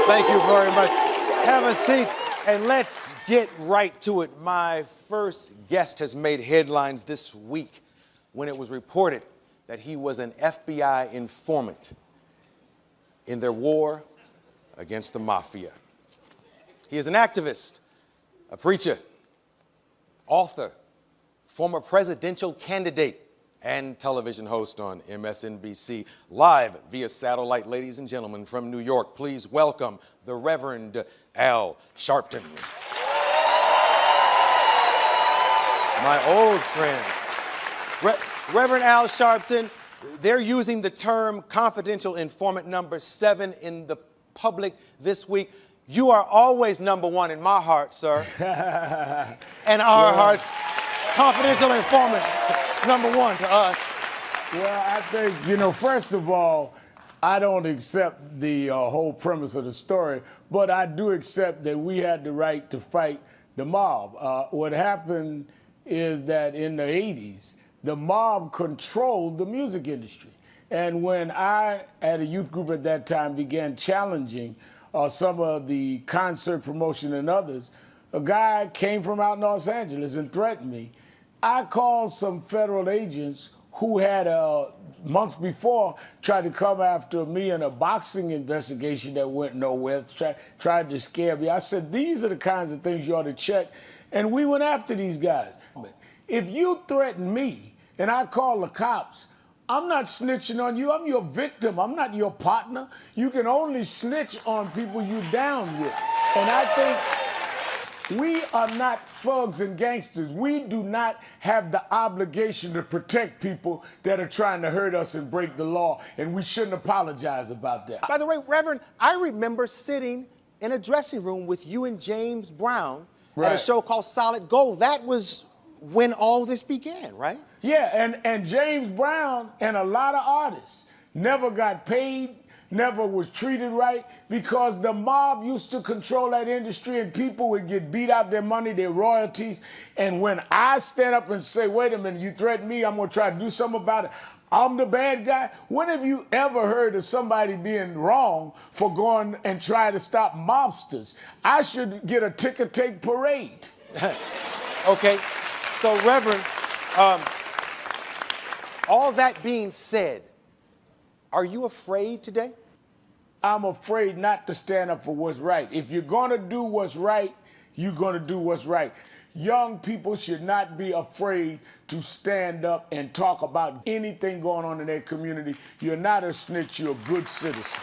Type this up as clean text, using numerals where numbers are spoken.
Thank you very much. Have a seat and let's get right to it. My first guest has made headlines this week when it was reported that he was an FBI informant in their war against the mafia. He is an activist, a preacher, author, former presidential candidate, and television host on MSNBC, live via satellite. Ladies and gentlemen, from New York, please welcome the Reverend Al Sharpton. My old friend. Reverend Al Sharpton, they're using the term confidential informant number 7 in the public this week. You are always number 1 in my heart, sir. And our hearts. Confidential informant number 1 to us. Well, I think, first of all, I don't accept the whole premise of the story, but I do accept that we had the right to fight the mob. What happened is that in the 80s, the mob controlled the music industry. And when I, at a youth group at that time, began challenging some of the concert promotion and others, a guy came from out in Los Angeles and threatened me. I called some federal agents who had months before tried to come after me in a boxing investigation that went nowhere, tried to scare me. I said, these are the kinds of things you ought to check. And we went after these guys. If you threaten me and I call the cops, I'm not snitching on you. I'm your victim. I'm not your partner. You can only snitch on people you down with. And I think we are not thugs and gangsters. We do not have the obligation to protect people that are trying to hurt us and break the law, and we shouldn't apologize about that. By the way, Reverend, I remember sitting in a dressing room with you and James Brown at a show called Solid Gold. That was when all this began, right? Yeah, and James Brown and a lot of artists never got paid, never was treated right, because the mob used to control that industry and people would get beat out their money, their royalties. And when I stand up and say, wait a minute, you threaten me, I'm gonna try to do something about it, I'm the bad guy. When have you ever heard of somebody being wrong for going and trying to stop mobsters? I should get a ticker-tape parade. Okay, so Reverend, all that being said, are you afraid today? I'm afraid not to stand up for what's right. If you're gonna do what's right, you're gonna do what's right. Young people should not be afraid to stand up and talk about anything going on in their community. You're not a snitch, you're a good citizen.